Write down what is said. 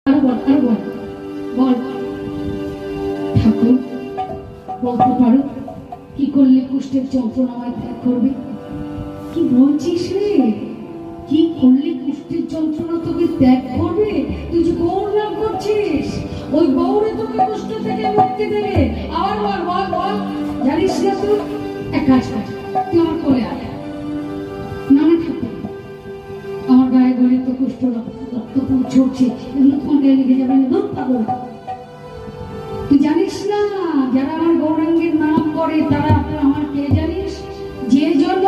আরো বল, আরো বল, বল। ঠাকুর, বলতে পারো কি করলে কুষ্ঠের যন্ত্রণা আমায় ত্যাগ করবে? কি বলছিস রে? কি করলে কুষ্ঠের যন্ত্রণা তোকে ত্যাগ করবে? তুই যে গৌর নাম করছিস, ওই গৌরে তোকে কুষ্ঠ থেকে মুক্তি দেবে। আবার বল, বল, বল। জানিস না তুই? এক কাজ কর, তুই আমার কোলে আয়। না না ঠাকুর, আমার গায়ে গড়ে তো কুষ্ঠ রক্ত ছড়ছে, এগুলো তোমার গায়ে লেগে যাবে না। দূর পাগল, তুই জানিস না যারা আমার গৌরাঙ্গের নাম করে তারা আমার কে জানিস? যে জন্য